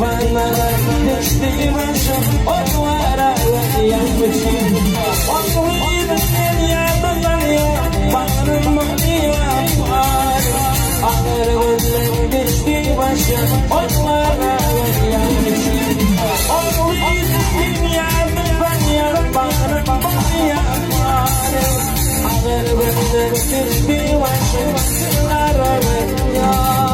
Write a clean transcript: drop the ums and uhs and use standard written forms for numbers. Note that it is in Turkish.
bana geçti başım onlara yanmışım. Onu dünyada ya bağrımı yapar. Ağır günler geçti başım onlara yanmışım. Onu dünyada ya bağrımı yapar. Ağır günler geçti başım onlara yanmışım.